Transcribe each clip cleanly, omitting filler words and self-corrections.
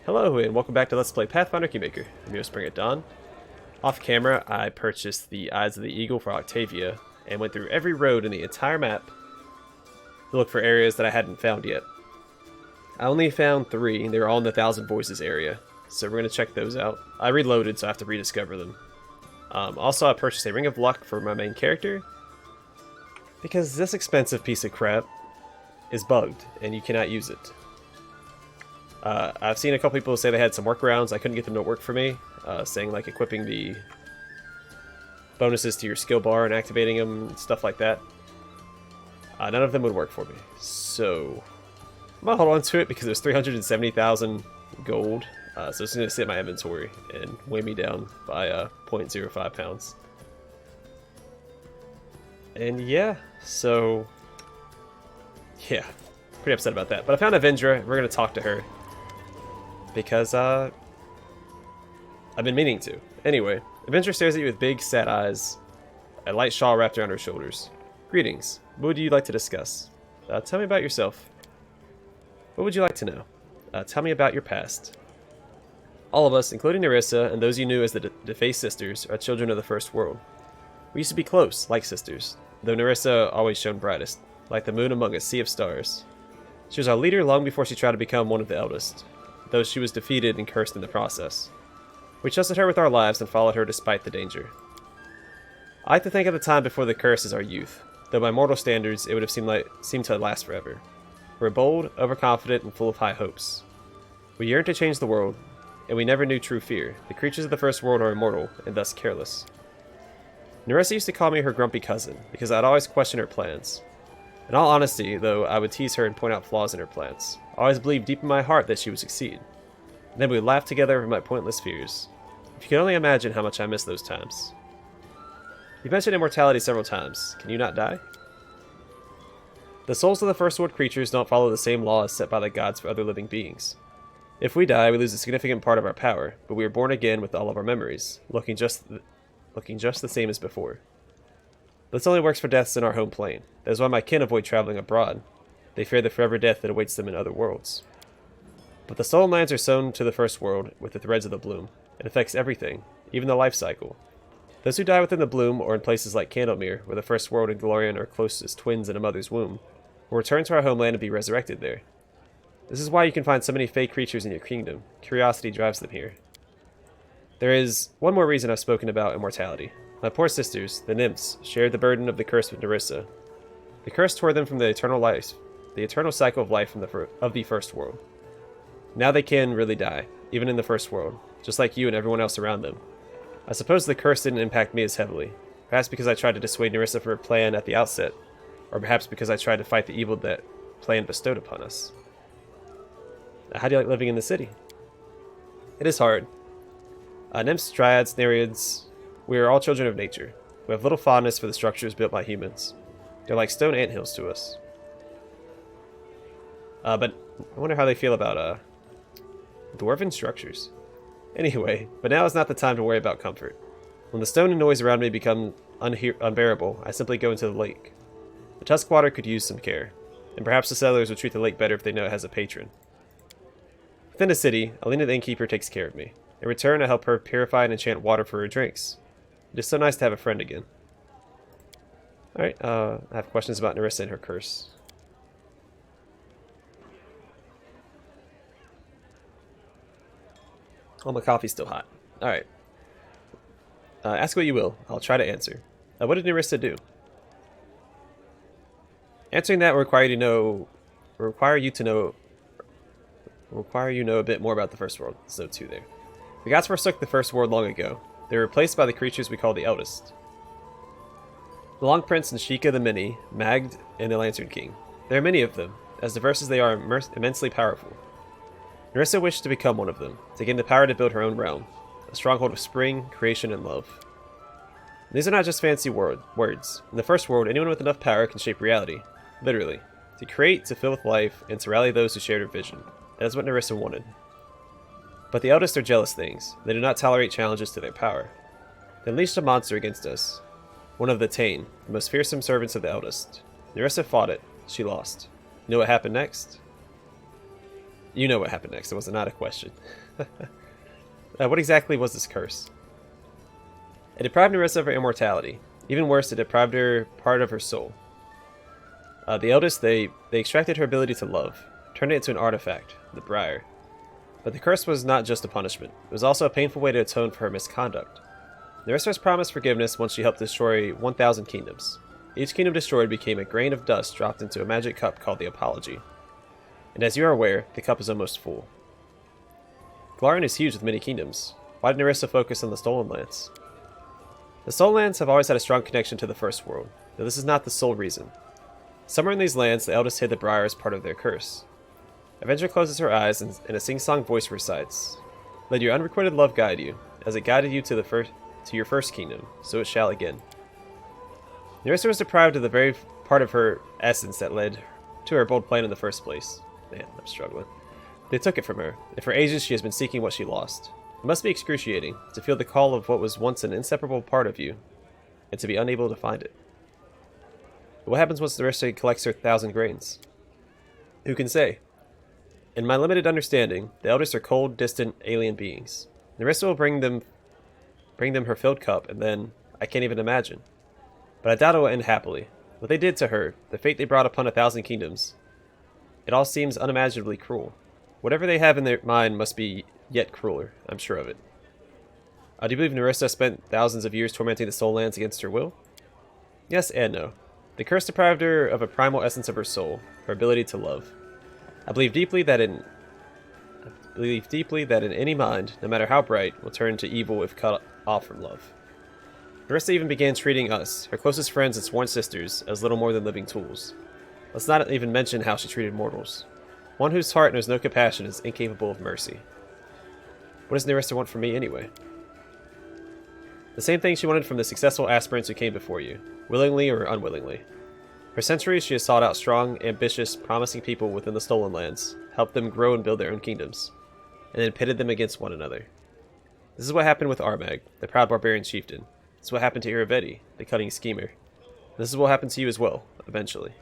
Hello and welcome back to Let's Play Pathfinder Kingmaker. I'm your BringItDon. Off camera, I purchased the Eyes of the Eagle for Octavia and went through every road in the entire map to look for areas that I hadn't found yet. I only found 3, and they were all in the Thousand Voices area, so we're going to check those out. I reloaded, so I have to rediscover them. Also, I purchased a Ring of Luck for my main character, because this expensive piece of crap is bugged, and you cannot use it. I've seen a couple people say they had some workarounds. I couldn't get them to work for me, saying like equipping the bonuses to your skill bar and activating them, and stuff like that. None of them would work for me, so I'm gonna hold on to it because there's 370,000 gold, so it's gonna sit in my inventory and weigh me down by 0.05 pounds. And yeah, so yeah, pretty upset about that. But I found Evindra. We're gonna talk to her because I've been meaning to. Anyway, Evindra stares at you with big, sad eyes, a light shawl wrapped around her shoulders. Greetings. What would you like to discuss? Tell me about yourself. What would you like to know? Tell me about your past. All of us, including Nerissa and those you knew as the Defaced Sisters, are children of the First World. We used to be close, like sisters, though Nerissa always shone brightest, like the moon among a sea of stars. She was our leader long before she tried to become one of the eldest, though she was defeated and cursed in the process. We trusted her with our lives and followed her despite the danger. I like to think of the time before the curse as our youth, though by mortal standards it would have seemed to last forever. We're bold, overconfident, and full of high hopes. We yearned to change the world, and we never knew true fear. The creatures of the First World are immortal, and thus careless. Nerissa used to call me her grumpy cousin, because I'd always question her plans. In all honesty, though, I would tease her and point out flaws in her plans. I always believed deep in my heart that she would succeed. And then we would laugh together over my pointless fears. If you can only imagine how much I miss those times. You've mentioned immortality several times. Can you not die? The souls of the First World creatures don't follow the same laws set by the gods for other living beings. If we die, we lose a significant part of our power, but we are born again with all of our memories, looking just the same as before. This only works for deaths in our home plane. That is why my kin avoid traveling abroad. They fear the forever death that awaits them in other worlds. But the soul lands are sewn to the First World with the threads of the bloom. It affects everything, even the life cycle. Those who die within the bloom, or in places like Candlemere, where the First World and Glorian are close as twins in a mother's womb, will return to our homeland and be resurrected there. This is why you can find so many fake creatures in your kingdom. Curiosity drives them here. There is one more reason I've spoken about immortality. My poor sisters, the nymphs, shared the burden of the curse with Nerissa. The curse tore them from the eternal cycle of life of the First World. Now they can really die, even in the First World, just like you and everyone else around them. I suppose the curse didn't impact me as heavily, perhaps because I tried to dissuade Nerissa from her plan at the outset, or perhaps because I tried to fight the evil that plan bestowed upon us. How do you like living in the city? It is hard. Nymphs, dryads, nereids, we are all children of nature. We have little fondness for the structures built by humans. They're like stone anthills to us. But I wonder how they feel about dwarven structures. Anyway, but now is not the time to worry about comfort. When the stone and noise around me become unbearable, I simply go into the lake. The Tuskwater could use some care, and perhaps the settlers will treat the lake better if they know it has a patron. Within the city, Alina the innkeeper takes care of me. In return, I help her purify and enchant water for her drinks. It is so nice to have a friend again. Alright, I have questions about Nerissa and her curse. Oh, my coffee's still hot. Alright. Ask what you will. I'll try to answer. What did Nerissa do? Answering that will require you know a bit more about the First World. So too there. The gods forsook the First World long ago. They were replaced by the creatures we call the Eldest. The Long Prince and Sheikah the Many, Magd, and the Lantern King. There are many of them, as diverse as they are immensely powerful. Nerissa wished to become one of them, to gain the power to build her own realm, a stronghold of spring, creation, and love. And these are not just fancy words. In the First World, anyone with enough power can shape reality, literally, to create, to fill with life, and to rally those who shared her vision. That is what Nerissa wanted. But the Eldest are jealous things. They do not tolerate challenges to their power. They unleashed a monster against us, one of the Tane, the most fearsome servants of the Eldest. Nerissa fought it. She lost. You know what happened next? You know what happened next. It was not a question. What exactly was this curse? It deprived Nerissa of her immortality. Even worse, it deprived her part of her soul. The eldest, they extracted her ability to love, turned it into an artifact, the Briar. But the curse was not just a punishment. It was also a painful way to atone for her misconduct. Nerissa was promised forgiveness once she helped destroy 1,000 kingdoms. Each kingdom destroyed became a grain of dust dropped into a magic cup called the Apology. And as you are aware, the cup is almost full. Glarian is huge with many kingdoms. Why did Nerissa focus on the Stolen Lands? The Stolen Lands have always had a strong connection to the First World, though this is not the sole reason. Somewhere in these lands, the eldest hid the Briar as part of their curse. Evindra closes her eyes and in a sing-song voice recites, "Let your unrequited love guide you, as it guided you to your first kingdom, so it shall again." Nerissa was deprived of the very part of her essence that led to her bold plan in the first place. Man, I'm struggling. They took it from her, and for ages she has been seeking what she lost. It must be excruciating to feel the call of what was once an inseparable part of you, and to be unable to find it. But what happens once Nerissa collects her 1,000 grains? Who can say? In my limited understanding, the eldest are cold, distant, alien beings. Nerissa will bring them her filled cup, and then I can't even imagine. But I doubt it will end happily. What they did to her, the fate they brought upon 1,000 kingdoms, it all seems unimaginably cruel. Whatever they have in their mind must be yet crueler, I'm sure of it. Do you believe Nerissa spent thousands of years tormenting the Soul Lands against her will? Yes and no. The curse deprived her of a primal essence of her soul, her ability to love. I believe deeply that in any mind, no matter how bright, will turn to evil if cut off from love. Nerissa even began treating us, her closest friends and sworn sisters, as little more than living tools. Let's not even mention how she treated mortals. One whose heart knows no compassion is incapable of mercy. What does Nerissa want from me anyway? The same thing she wanted from the successful aspirants who came before you, willingly or unwillingly. For centuries she has sought out strong, ambitious, promising people within the Stolen Lands, helped them grow and build their own kingdoms, and then pitted them against one another. This is what happened with Armag, the proud barbarian chieftain. This is what happened to Iravedi, the cunning schemer. This is what happened to you as well, eventually.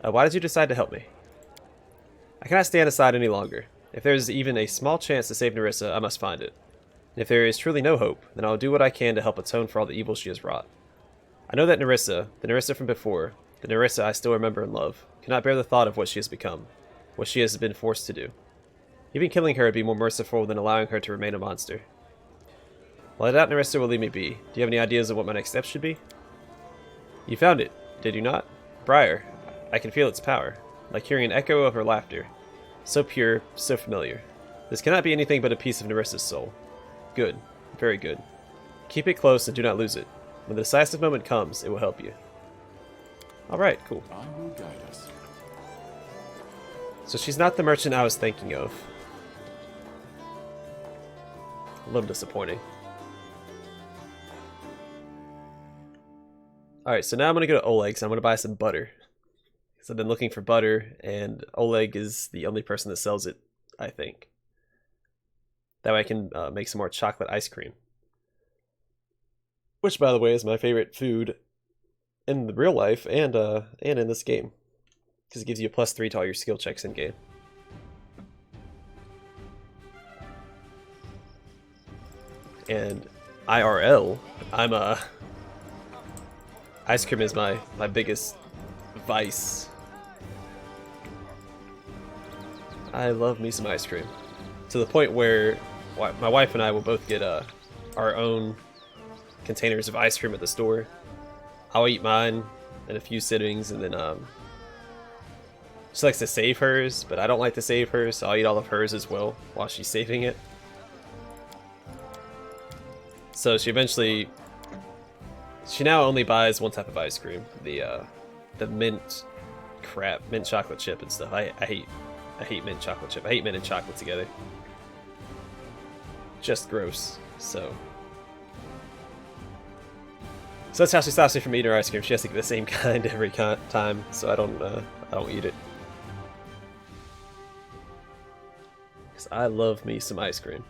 Why did you decide to help me? I cannot stand aside any longer. If there is even a small chance to save Nerissa, I must find it. And if there is truly no hope, then I will do what I can to help atone for all the evil she has wrought. I know that Nerissa, the Nerissa from before, the Nerissa I still remember and love, cannot bear the thought of what she has become, what she has been forced to do. Even killing her would be more merciful than allowing her to remain a monster. While I doubt Nerissa will leave me be, do you have any ideas of what my next steps should be? You found it, did you not? Briar. I can feel its power, like hearing an echo of her laughter. So pure, so familiar. This cannot be anything but a piece of Nerissa's soul. Good. Very good. Keep it close and do not lose it. When the decisive moment comes, it will help you. Alright, cool. I will guide us. So she's not the merchant I was thinking of. A little disappointing. Alright, so now I'm going to go to Oleg's and I'm going to buy some butter. Because I've been looking for butter, and Oleg is the only person that sells it, I think. That way I can make some more chocolate ice cream. Which, by the way, is my favorite food in the real life and in this game. Because it gives you a +3 to all your skill checks in game. And IRL, ice cream is my biggest vice. I love me some ice cream. To the point where my wife and I will both get our own containers of ice cream at the store. I'll eat mine in a few sittings, and then she likes to save hers, but I don't like to save hers, so I'll eat all of hers as well while she's saving it. So she now only buys one type of ice cream, the mint chocolate chip and stuff. I hate mint chocolate chip. I hate mint and chocolate together. Just gross. So that's how she stops me from eating her ice cream. She has to get the same kind every time, so I don't eat it. Because I love me some ice cream.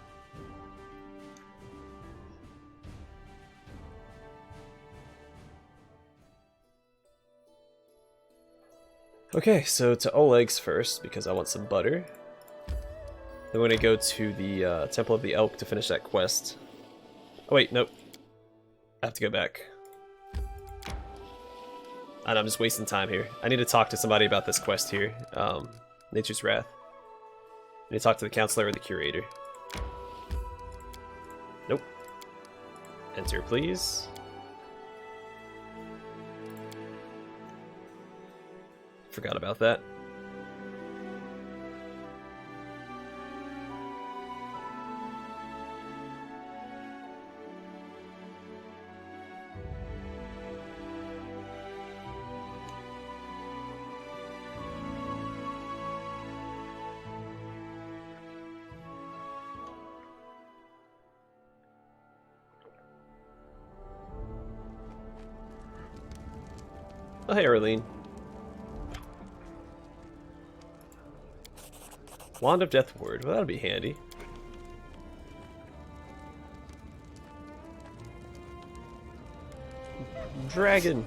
Okay, so to Oleg's first, because I want some butter. Then we're going to go to the Temple of the Elk to finish that quest. Oh wait, nope. I have to go back. And I'm just wasting time here. I need to talk to somebody about this quest here. Nature's Wrath. I need to talk to the counselor or the curator. Nope. Enter, please. Forgot about that. Oh, hey, Arlene. Wand of Death Ward. Well, that'll be handy. Dragon.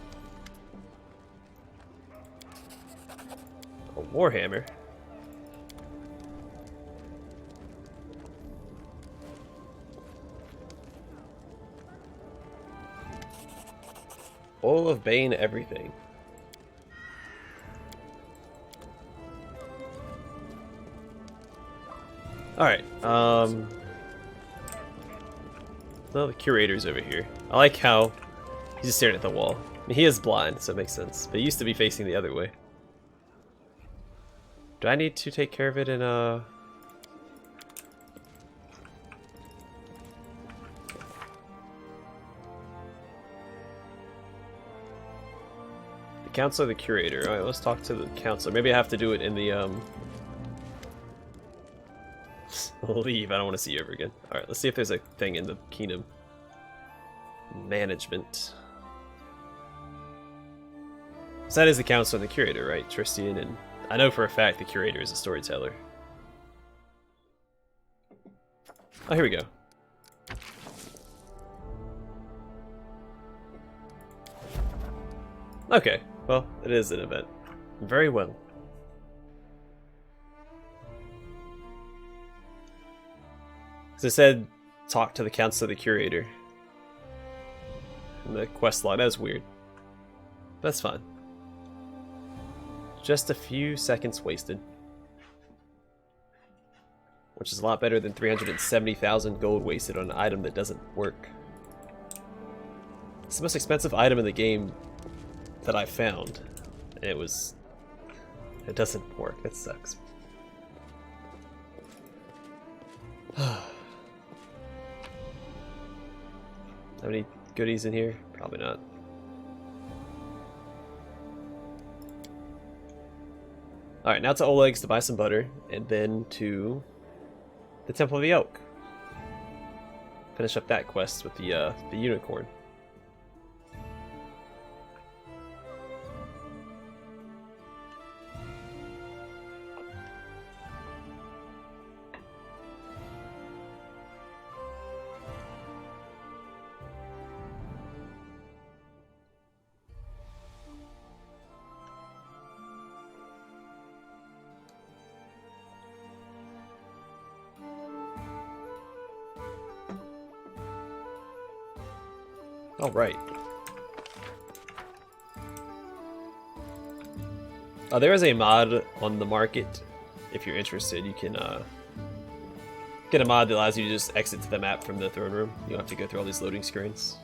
A Warhammer. Oil of Bane everything. Alright, well, the curator's over here. I like how he's just staring at the wall. I mean, he is blind, so it makes sense. But he used to be facing the other way. Do I need to take care of it in The counselor, the curator. Alright, let's talk to the counselor. Maybe I have to do it in the, leave. I don't want to see you ever again. Alright, let's see if there's a thing in the kingdom. Management. So that is the counselor and the curator, right? Tristian, and I know for a fact the curator is a storyteller. Oh, here we go. Okay, well, it is an event. Very well. As I said, talk to the counselor, the curator. And the quest log, that was weird. That's fine. Just a few seconds wasted. Which is a lot better than 370,000 gold wasted on an item that doesn't work. It's the most expensive item in the game that I found. And it doesn't work. That sucks. Have any goodies in here? Probably not. Alright, now to Oleg's to buy some butter, and then to the Temple of the Oak. Finish up that quest with the unicorn. All right. There is a mod on the market. If you're interested, you can get a mod that allows you to just exit to the map from the throne room. You don't have to go through all these loading screens.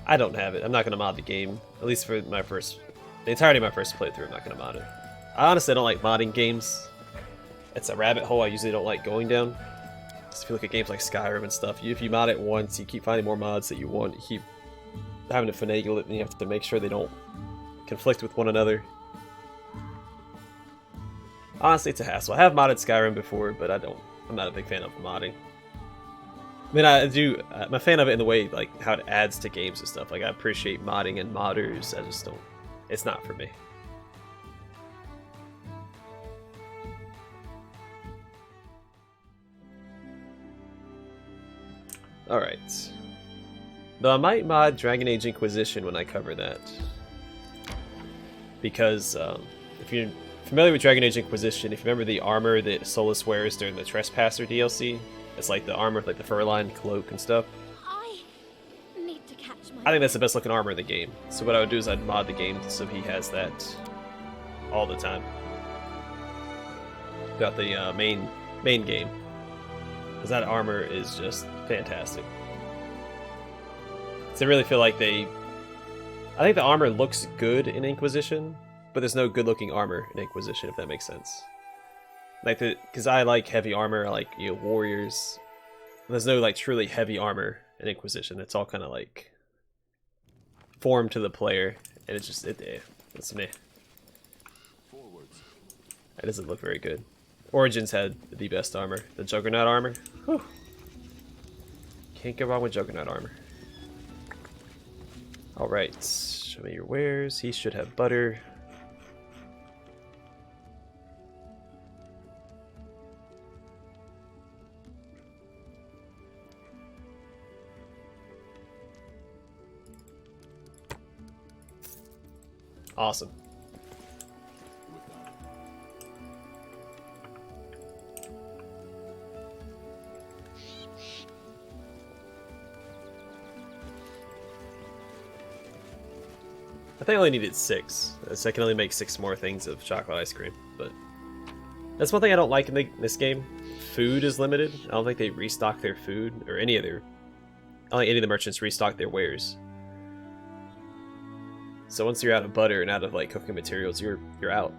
I don't have it. I'm not going to mod the game. At least for the entirety of my first playthrough, I'm not going to mod it. I honestly don't like modding games. It's a rabbit hole I usually don't like going down. Just if you look at games like Skyrim and stuff, if you mod it once, you keep finding more mods that you want. You keep having to finagle it, and you have to make sure they don't conflict with one another. Honestly, it's a hassle. I have modded Skyrim before, but I'm not a big fan of modding. I mean, I'm a fan of it in the way, like, how it adds to games and stuff. Like, I appreciate modding and modders. I just don't... It's not for me. Alright. Though I might mod Dragon Age Inquisition when I cover that. Because if you're familiar with Dragon Age Inquisition, if you remember the armor that Solus wears during the Trespasser DLC, it's like the armor with like the fur-lined cloak and stuff. I need to catch my... I think that's the best looking armor in the game. So what I would do is I'd mod the game so he has that all the time. Throughout the main game. Because that armor is just fantastic. So I really feel like I think the armor looks good in Inquisition, but there's no good looking armor in Inquisition, if that makes sense. Like because I like heavy armor, I like, you know, warriors. There's no like truly heavy armor in Inquisition. It's all kind of like formed to the player, and it's just it's meh. It doesn't look very good. Origins had the best armor, the Juggernaut armor. Whew. Can't go wrong with Juggernaut armor. Alright, show me your wares. He should have butter. Awesome. I think I only needed 6, so I can only make 6 more things of chocolate ice cream, but that's one thing I don't like in this game. Food is limited. I don't think they restock their food, or I don't think any of the merchants restock their wares. So once you're out of butter and out of like cooking materials, you're out.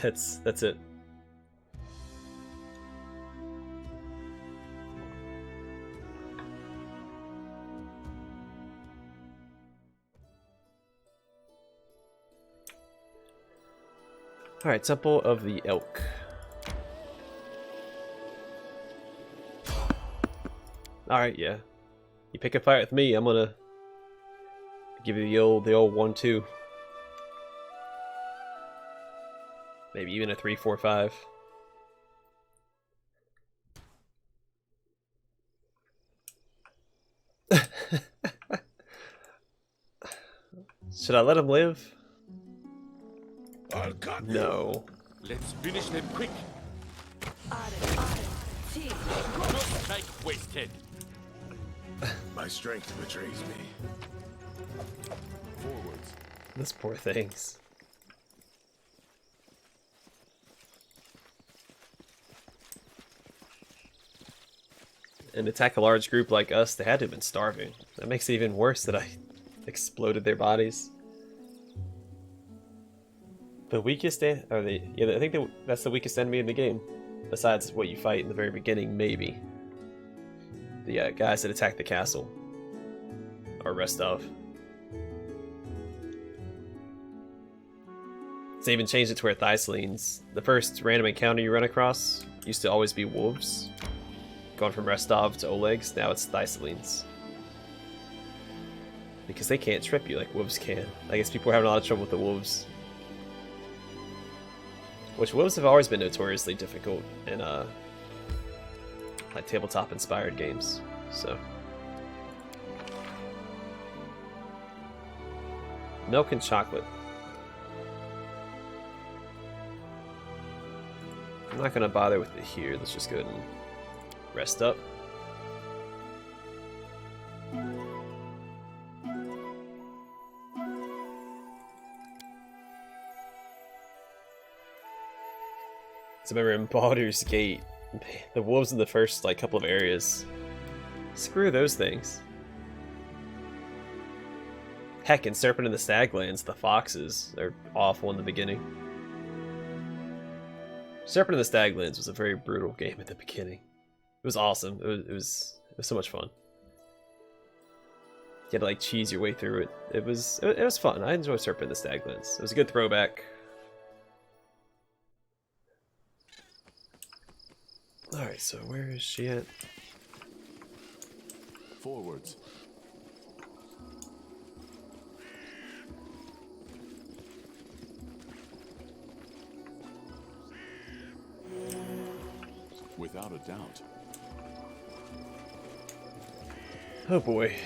That's it. Alright, Temple of the Elk. Alright, yeah. You pick a fight with me, I'm gonna give you the old 1-2. Maybe even a 3-4-5. Should I let him live? No. Let's finish them quick. No strike wasted. My strength betrays me. Forwards. Those poor things. And attack a large group like us, they had to have been starving. That makes it even worse that I exploded their bodies. The weakest, I think that's the weakest enemy in the game, besides what you fight in the very beginning, maybe. The guys that attack the castle, or Restov. They even changed it to where Thaislines, the first random encounter you run across, used to always be wolves. Going from Restov to Oleg's, now it's Thaislines. Because they can't trip you like wolves can. I guess people are having a lot of trouble with the wolves. Which wolves have always been notoriously difficult in like tabletop inspired games. So milk and chocolate. I'm not gonna bother with it here. Let's just go ahead and rest up. So remember in Baldur's Gate, the wolves in the first like couple of areas, screw those things. Heck, in Serpent and the Staglands, the foxes are awful in the beginning. Serpent and the Staglands was a very brutal game at the beginning. It was awesome. It was so much fun. You had to like cheese your way through it. It was fun. I enjoyed Serpent and the Staglands. It was a good throwback. Alright, so where is she at? Forwards. Without a doubt. Oh boy.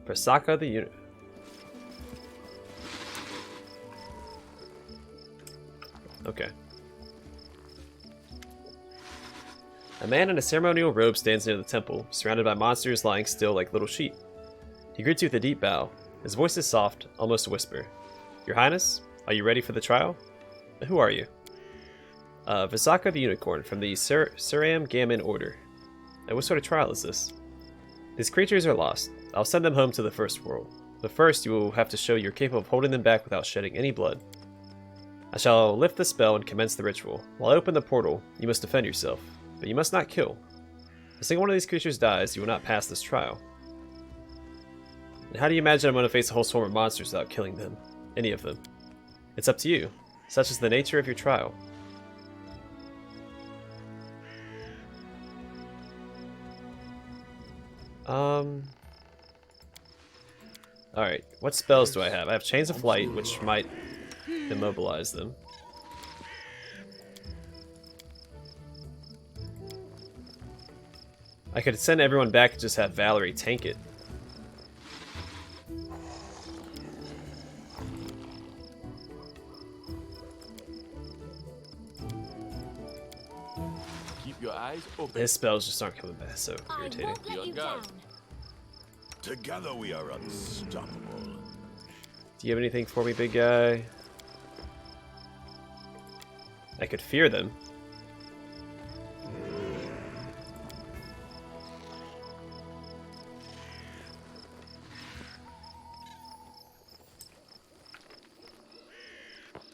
Prasaka the unit. Okay. A man in a ceremonial robe stands near the temple, surrounded by monsters lying still like little sheep. He greets you with a deep bow. His voice is soft, almost a whisper. Your Highness, are you ready for the trial? Who are you? Visaka the Unicorn from the Suramgamin Order. What sort of trial is this? These creatures are lost. I'll send them home to the First World. But first, you will have to show you're capable of holding them back without shedding any blood. I shall lift the spell and commence the ritual. While I open the portal, you must defend yourself. But you must not kill. If a single one of these creatures dies, you will not pass this trial. And how do you imagine I'm going to face a whole swarm of monsters without killing them? Any of them? It's up to you. Such is the nature of your trial. Alright, what spells do I have? I have Chains of Flight, which might immobilize them. I could send everyone back and just have Valerie tank it. Keep your eyes open. His spells just aren't coming back, so I irritating. won't let you down. Together we are unstoppable. Do you have anything for me, big guy? I could fear them.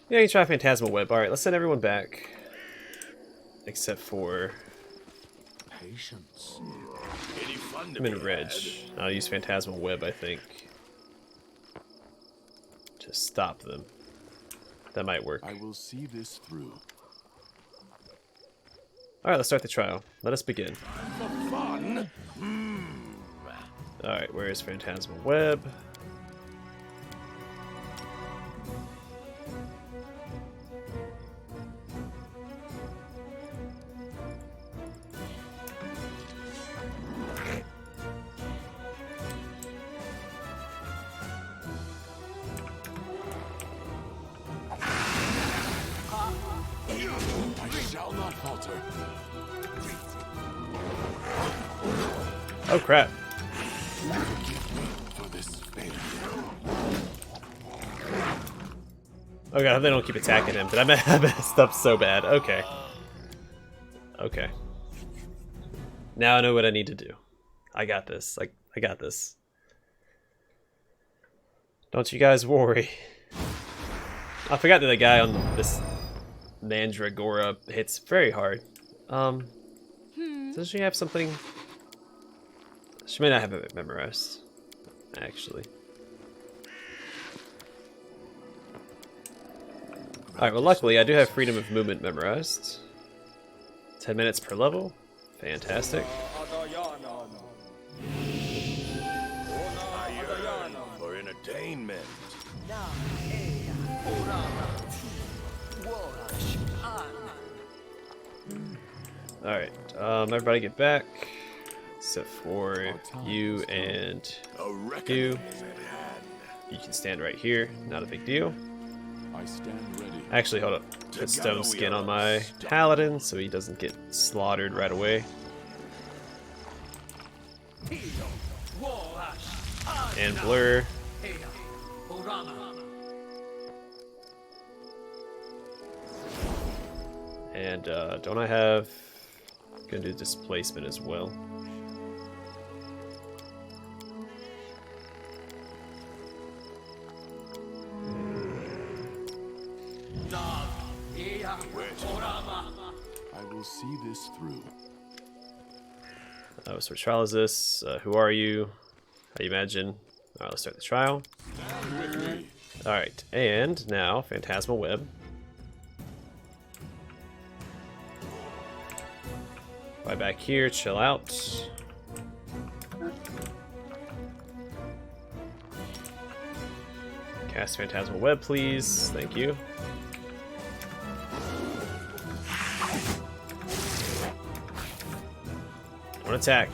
Yeah, you can try Phantasmal Web. Alright, let's send everyone back. Except for... Patience. Any fun to I'm in be Reg. had? I'll use Phantasmal Web, I think. To stop them. That might work. I will see this through. Alright, let's start the trial. Let us begin. For fun? Alright, where is Phantasmal Web? I shall not falter. Oh crap. Forgive me for this failure. Oh god, they don't keep attacking him. Did I messed up so bad? Okay. Okay. Now I know what I need to do. I got this. I got this. Don't you guys worry. I forgot that the guy on this Mandragora hits very hard. Does she have something? She may not have it memorized, actually. Alright, well luckily I do have Freedom of Movement memorized. 10 minutes per level. Fantastic. I yearn for entertainment. Alright, everybody get back. Except for you and A reckoning you. is at hand. You can stand right here. Not a big deal. I stand ready. Actually, hold up. Put Together stone we skin are on my unstoppable. paladin so he doesn't get slaughtered right away. And blur. And don't I have... Gonna do displacement as well. I will see this through. What sort of trial is this? Who are you? How do you imagine? Alright, let's start the trial. Alright, and now Phantasmal Web. Right back here, chill out. Cast Phantasmal Web, please. Thank you. Don't attack.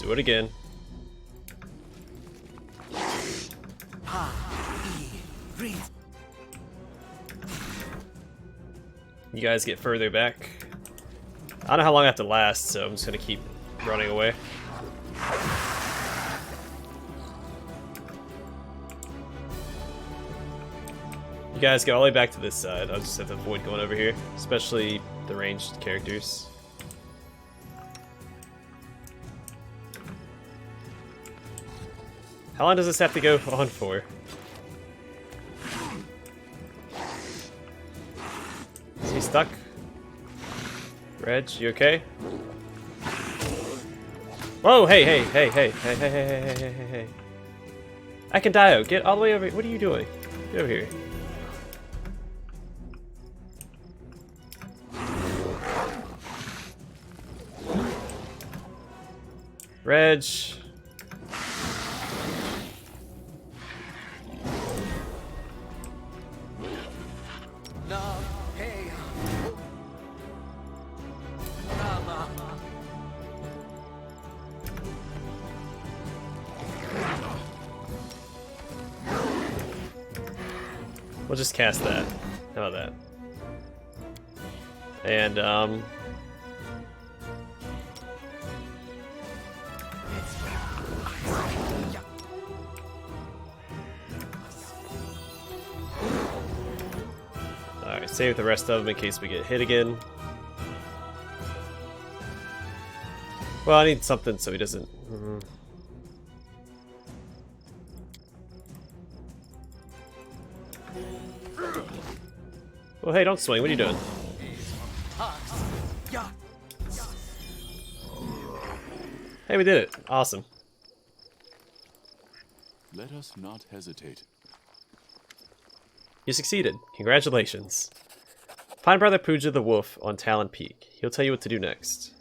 Do it again. You guys get further back. I don't know how long I have to last, so I'm just gonna keep running away. You guys get all the way back to this side. I'll just have to avoid going over here, especially the ranged characters. How long does this have to go on for? Is he stuck? Reg, you okay? Whoa, hey, hey, hey, hey, hey, hey, hey, hey, hey, hey, hey. I can die. Get all the way over here. What are you doing? Get over here. Reg. We'll just cast that. How about that? And, alright, save the rest of them in case we get hit again. Well, I need something so he doesn't... Well, hey, don't swing. What are you doing? Hey, we did it. Awesome. Let us not hesitate. You succeeded. Congratulations. Find Brother Pooja the Wolf on Talon Peak. He'll tell you what to do next.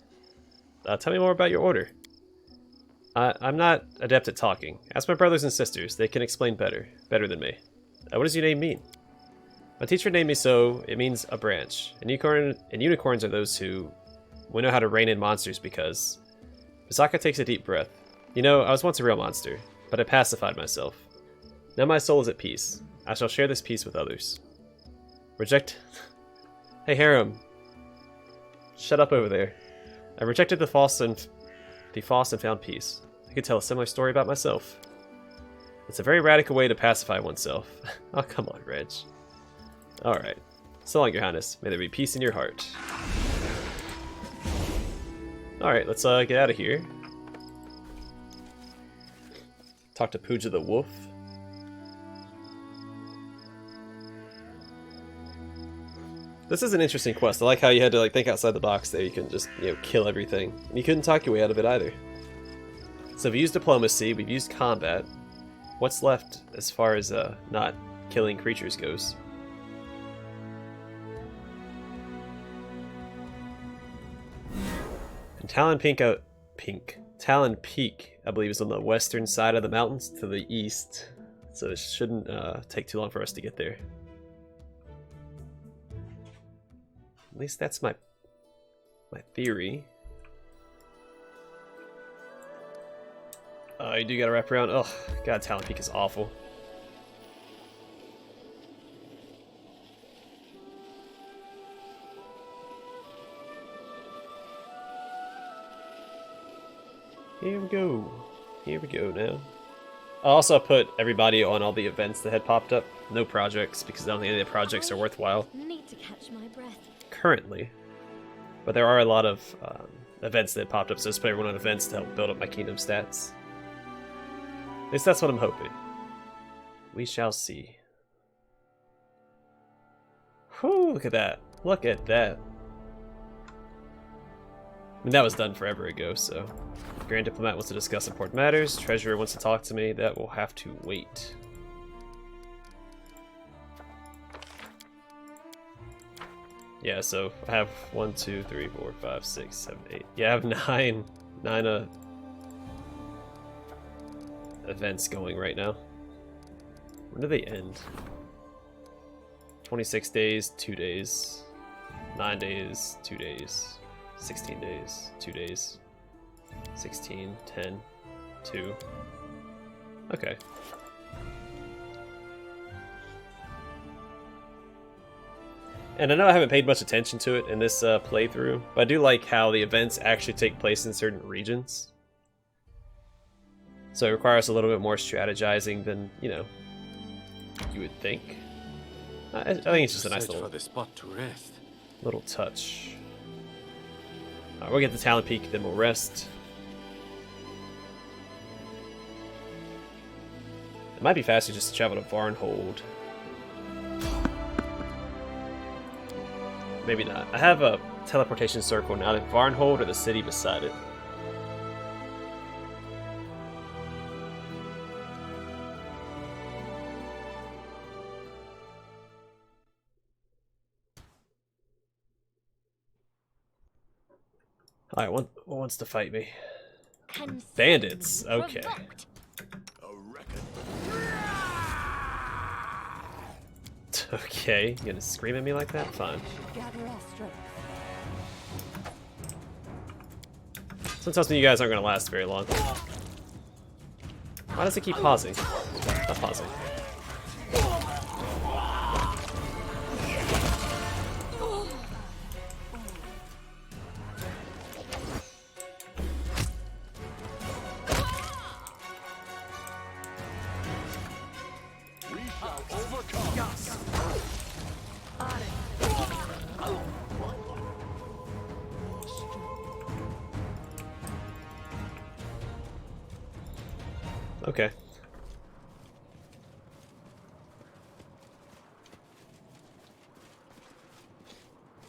Tell me more about your order. I'm not adept at talking. Ask my brothers and sisters. They can explain better than me. What does your name mean? My teacher named me so. It means a branch. And unicorns are those who we know how to rein in monsters because... Misaka takes a deep breath. You know, I was once a real monster, but I pacified myself. Now my soul is at peace. I shall share this peace with others. Reject... Hey, Harem. Shut up over there. I rejected the false and found peace. I could tell a similar story about myself. It's a very radical way to pacify oneself. Oh, come on, Reg. Alright. So long, Your Highness. May there be peace in your heart. Alright, let's get out of here. Talk to Pooja the Wolf. This is an interesting quest. I like how you had to like think outside the box there. You can just, kill everything. And you couldn't talk your way out of it either. So we've used diplomacy, we've used combat. What's left as far as not killing creatures goes? And Talon Peak, I believe, is on the western side of the mountains to the east. So it shouldn't take too long for us to get there. At least that's my theory. You do gotta wrap around. Oh, God, Talon Peak is awful. Here we go. Here we go now. I also put everybody on all the events that had popped up. No projects, because I don't think any of the projects are worthwhile. Need to catch my breath. Currently. But there are a lot of events that popped up, so just put everyone on events to help build up my kingdom stats. At least that's what I'm hoping. We shall see. Whew, look at that. Look at that. I mean, that was done forever ago, so... Grand Diplomat wants to discuss important matters. Treasurer wants to talk to me. That will have to wait. Yeah, so I have 1, 2, 3, 4, 5, 6, 7, 8. Yeah, I have nine events going right now. When do they end? 26 days, 2 days. 9 days, 2 days. 16 days, 2 days. 16, 10, 2. Okay. And I know I haven't paid much attention to it in this playthrough, but I do like how the events actually take place in certain regions. So it requires a little bit more strategizing than, you know, you would think. I think it's just a nice little, spot to rest. little touch. Alright, we'll get the Talon Peak, then we'll rest. It might be faster just to travel to Varnhold. Maybe not. I have a teleportation circle now at Varnhold or the city beside it. Alright, what wants to fight me? Bandits, okay. A record. Okay, you gonna scream at me like that? Fine. Someone tells me you guys aren't gonna last very long. Why does it keep pausing? Stop pausing. Okay.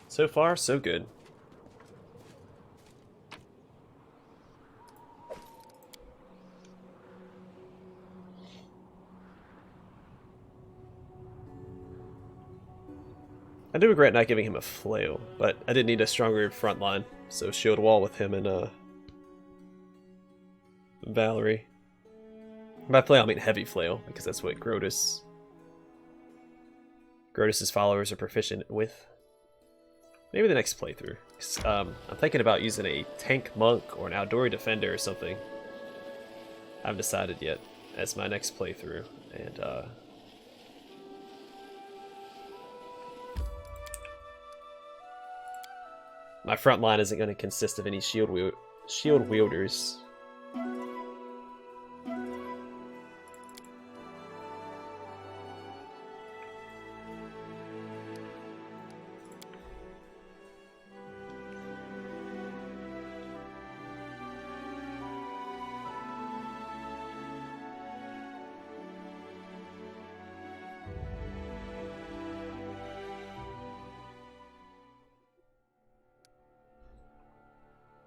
So far, so good. I do regret not giving him a flail, but I did need a stronger front line, so shield wall with him and Valerie. By flail, I mean heavy flail, because that's what Grotus... Grotus's followers are proficient with. Maybe the next playthrough. I'm thinking about using a tank monk or an Outdoory defender or something. I haven't decided yet as my next playthrough, and my front line isn't going to consist of any shield wielders.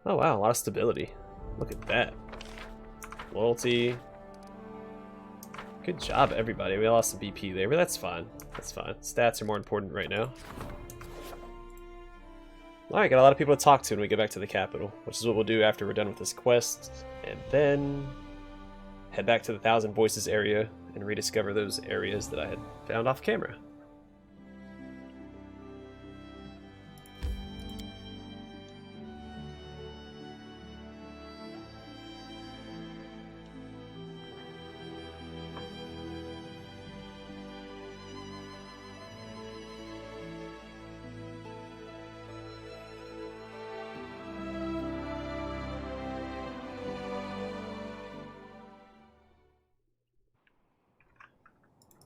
Oh wow, a lot of stability. Look at that. Loyalty. Good job, everybody. We lost some BP there, but that's fine. That's fine. Stats are more important right now. Alright, got a lot of people to talk to when we get back to the capital, which is what we'll do after we're done with this quest. And then head back to the Thousand Voices area and rediscover those areas that I had found off camera.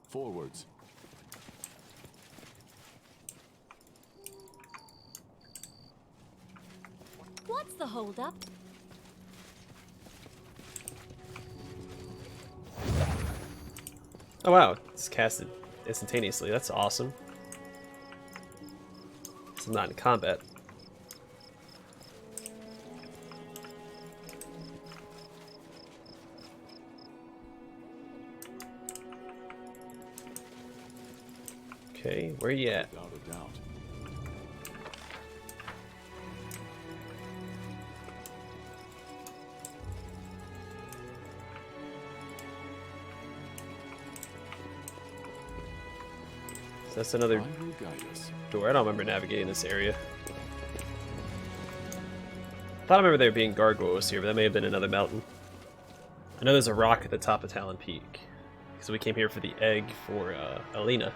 Forwards. What's the holdup? Oh wow, it's casted instantaneously. That's awesome. It's not in combat. Okay, where you at? Without a doubt. So that's another I will guide us. door. I don't remember navigating this area. Thought I remember there being gargoyles here, but that may have been another mountain. I know there's a rock at the top of Talon Peak. Because we came here for the egg for Alina.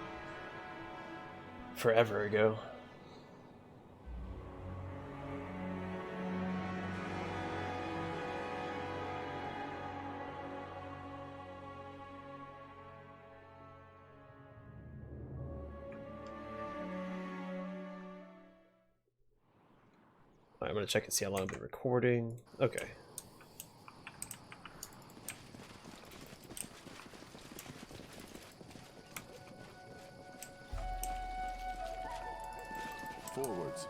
Forever ago. Alright, I'm gonna check and see how long I've been recording. Okay. Forwards.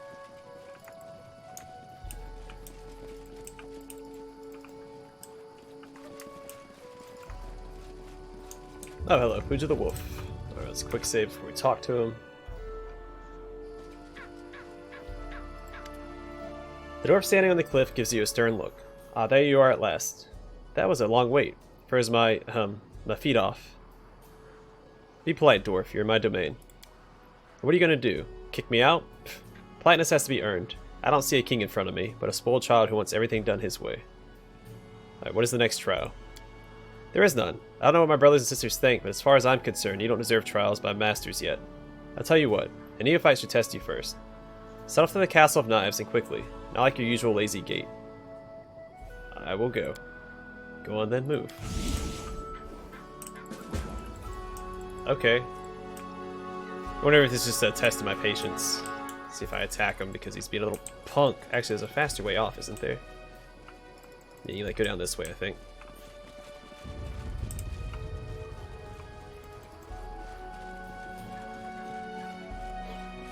Oh, hello, Pooja the Wolf. Alright, let's quick save before we talk to him. The dwarf standing on the cliff gives you a stern look. Ah, there you are at last. That was a long wait. Furs my feet off. Be polite, dwarf. You're in my domain. What are you gonna do? Kick me out? Pfft. Politeness has to be earned. I don't see a king in front of me, but a spoiled child who wants everything done his way. Alright, what is the next trial? There is none. I don't know what my brothers and sisters think, but as far as I'm concerned, you don't deserve trials by masters yet. I'll tell you what, a neophyte should test you first. Set off to the Castle of Knives and quickly, not like your usual lazy gait. I will go. Go on then, move. Okay. I wonder if this is just a test of my patience. See if I attack him because he's being a little punk. Actually, there's a faster way off, isn't there? Yeah, you like go down this way, I think.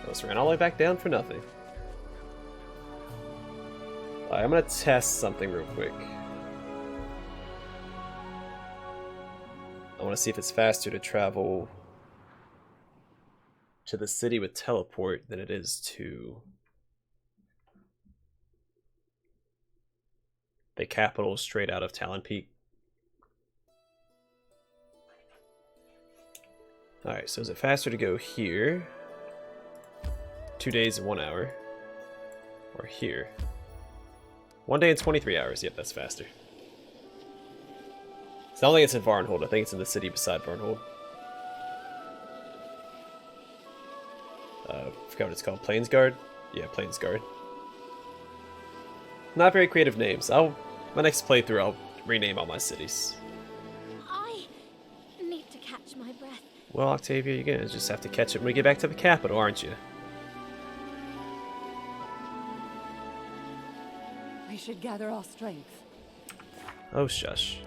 Almost ran all the way back down for nothing. Alright, I'm gonna test something real quick. I want to see if it's faster to travel to the city with teleport than it is to the capital straight out of Talon Peak. Alright, so is it faster to go here? 2 days and 1 hour. Or here? 1 day and 23 hours. Yep, that's faster. So I don't think it's in Varnhold. I think it's in the city beside Varnhold. Forgot what it's called. Plainsguard? Yeah, Plainsguard. Not very creative names. My next playthrough, I'll rename all my cities. I need to catch my breath. Well, Octavia, you're gonna just have to catch it when we get back to the capital, aren't you? We should gather our strength. Oh, shush.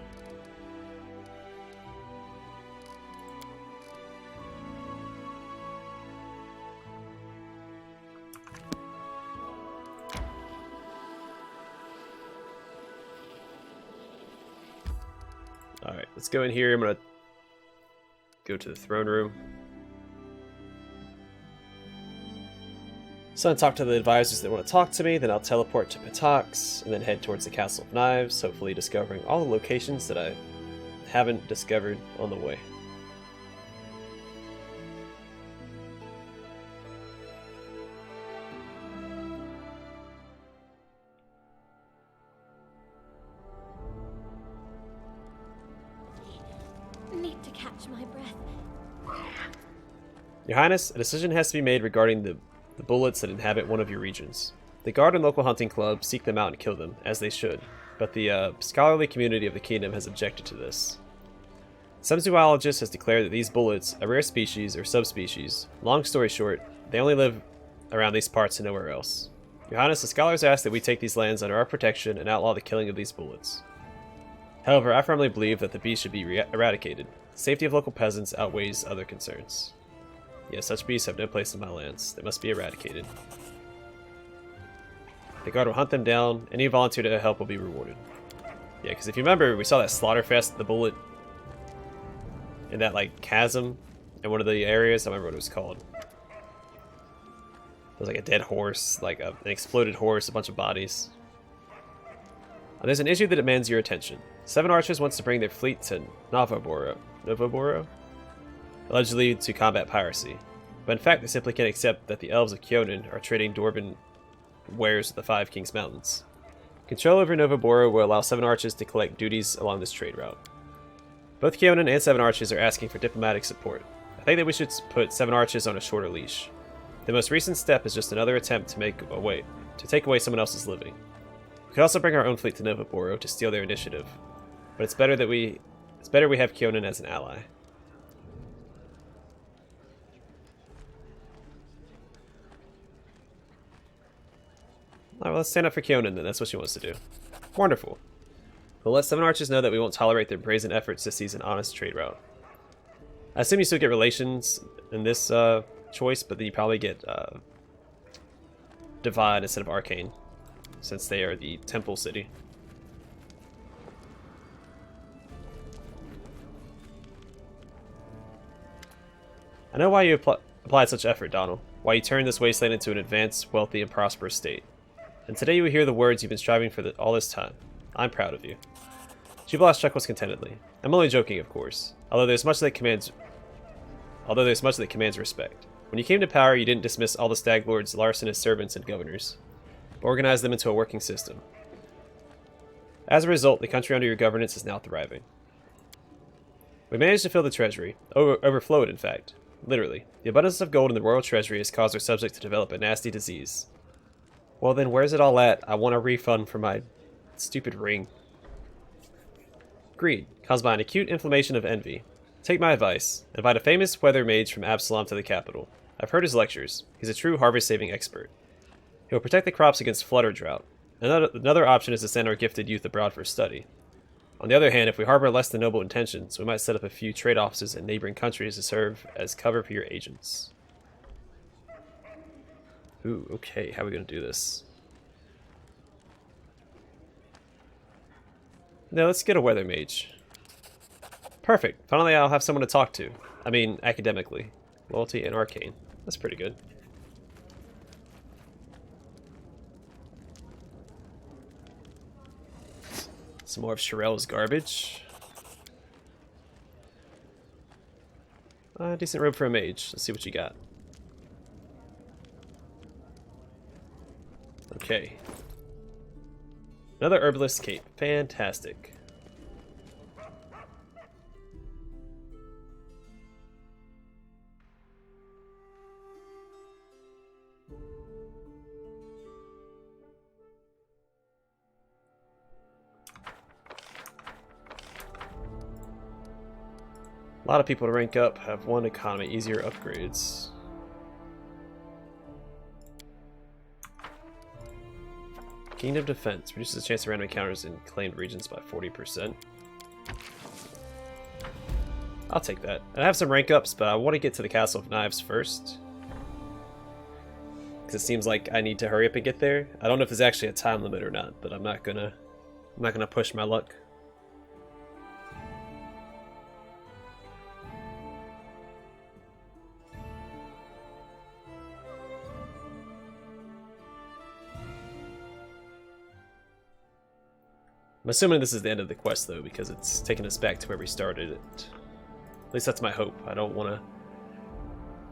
Alright, let's go in here. I'm gonna go to the throne room. So I'll talk to the advisors that want to talk to me, then I'll teleport to Patax, and then head towards the Castle of Knives, hopefully discovering all the locations that I haven't discovered on the way. Need to catch my breath. Your Highness, a decision has to be made regarding the bullets that inhabit one of your regions. The guard and local hunting clubs seek them out and kill them, as they should, but the scholarly community of the kingdom has objected to this. Some zoologists has declared that these bullets, a rare species or subspecies, long story short, they only live around these parts and nowhere else. Your Highness, the scholars ask that we take these lands under our protection and outlaw the killing of these bullets. However, I firmly believe that the beast should be eradicated. The safety of local peasants outweighs other concerns. Yes, such beasts have no place in my lands. They must be eradicated. The guard will hunt them down. Any volunteer to help will be rewarded. Yeah, because if you remember, we saw that Slaughterfest, the bullet, in that, like, chasm in one of the areas. I remember what it was called. It was like a dead horse, like an exploded horse, a bunch of bodies. There's an issue that demands your attention. 7 archers wants to bring their fleet to Novoboro? Allegedly to combat piracy. But in fact, they simply can't accept that the elves of Kyonin are trading Dwarven wares with the 5 Kings Mountains. Control over Nova Boro will allow 7 arches to collect duties along this trade route. Both Keonan and 7 arches are asking for diplomatic support. I think that we should put 7 arches on a shorter leash. The most recent step is just another attempt to take away someone else's living. We could also bring our own fleet to Nova Boro to steal their initiative, but it's better we have Keonan as an ally. Alright, well, let's stand up for Keonan then. That's what she wants to do. Wonderful. We'll let 7 arches know that we won't tolerate their brazen efforts to seize an honest trade route. I assume you still get relations in this choice, but then you probably get Divine instead of Arcane, since they are the temple city. I know why you applied such effort, Donald. Why you turned this wasteland into an advanced, wealthy, and prosperous state. And today you will hear the words you've been striving for all this time. I'm proud of you. Jubilas chuckles contentedly. I'm only joking, of course. Although there's much that commands respect. When you came to power, you didn't dismiss all the stag lords, larcenous servants, and governors, but organized them into a working system. As a result, the country under your governance is now thriving. We managed to fill the treasury, overflow it in fact. Literally. The abundance of gold in the royal treasury has caused our subjects to develop a nasty disease. Well then, where's it all at? I want a refund for my stupid ring. Greed, caused by an acute inflammation of envy. Take my advice. Invite a famous weather mage from Absalom to the capital. I've heard his lectures. He's a true harvest-saving expert. He will protect the crops against flood or drought. Another option is to send our gifted youth abroad for study. On the other hand, if we harbor less than noble intentions, we might set up a few trade offices in neighboring countries to serve as cover for your agents. Ooh, okay, how are we going to do this? No, let's get a weather mage. Perfect. Finally, I'll have someone to talk to. I mean, academically. Loyalty and arcane. That's pretty good. Some more of Sherelle's garbage. Decent robe for a mage. Let's see what you got. Okay. Another herbalist cape. Fantastic. A lot of people to rank up have 1 economy, easier upgrades. Kingdom Defense reduces the chance of random encounters in claimed regions by 40%. I'll take that. And I have some rank ups, but I want to get to the Castle of Knives first. Because it seems like I need to hurry up and get there. I don't know if there's actually a time limit or not, but I'm not gonna push my luck. I'm assuming this is the end of the quest, though, because it's taking us back to where we started it. At least that's my hope. I don't want to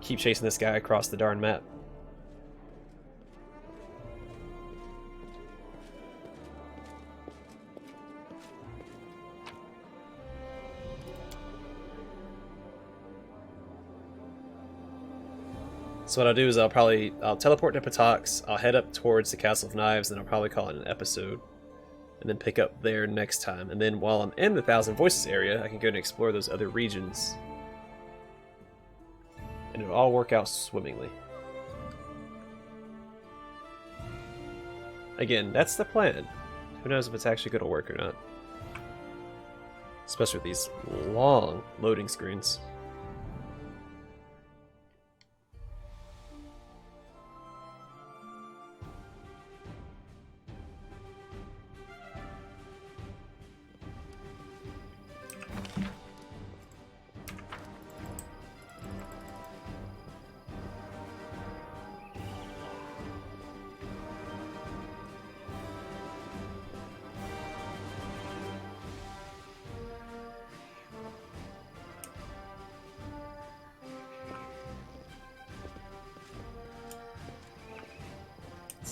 keep chasing this guy across the darn map. So what I'll do is I'll teleport to Patox, I'll head up towards the Castle of Knives, and I'll probably call it an episode. And then pick up there next time. And then while I'm in the Thousand Voices area, I can go and explore those other regions. And it'll all work out swimmingly. Again, that's the plan. Who knows if it's actually going to work or not. Especially with these long loading screens.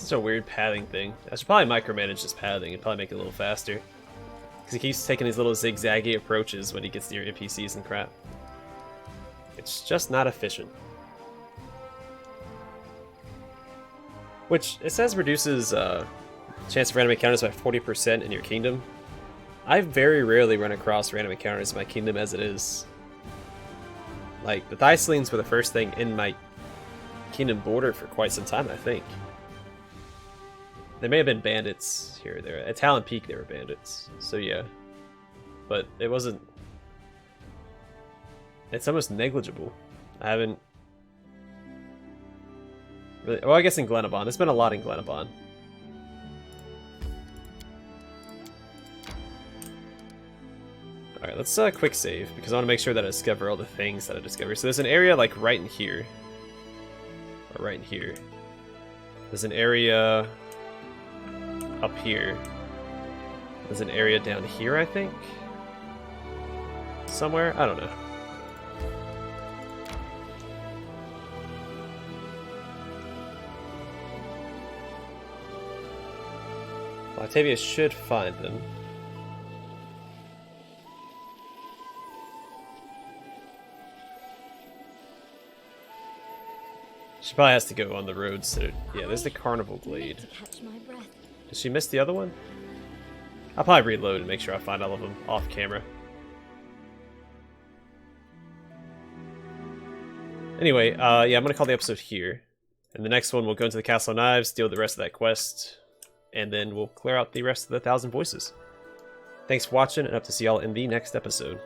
Such a weird pathing thing. I should probably micromanage this pathing and probably make it a little faster. Because he keeps taking these little zigzaggy approaches when he gets near NPCs and crap. It's just not efficient. Which, it says reduces chance of random encounters by 40% in your kingdom. I very rarely run across random encounters in my kingdom as it is. Like, the Thysselings were the first thing in my kingdom border for quite some time, I think. There may have been bandits here or there. At Talon Peak there were bandits, so yeah. But it wasn't... It's almost negligible. I haven't... Really... Well, I guess in Glenabon. There's been a lot in Glenabon. Alright, let's quick save, because I want to make sure that I discover all the things that I discover. So there's an area like right in here. Or right in here. There's an area... up here. There's an area down here, I think? Somewhere? I don't know. Well, Octavia should find them. She probably has to go on the roads that are... Yeah, there's the Carnival Glade. To catch my breath. Did she miss the other one? I'll probably reload and make sure I find all of them off camera. Anyway, yeah, I'm gonna call the episode here. And the next one we'll go into the Castle of Knives, deal with the rest of that quest, and then we'll clear out the rest of the 1,000 Voices. Thanks for watching, and hope to see y'all in the next episode.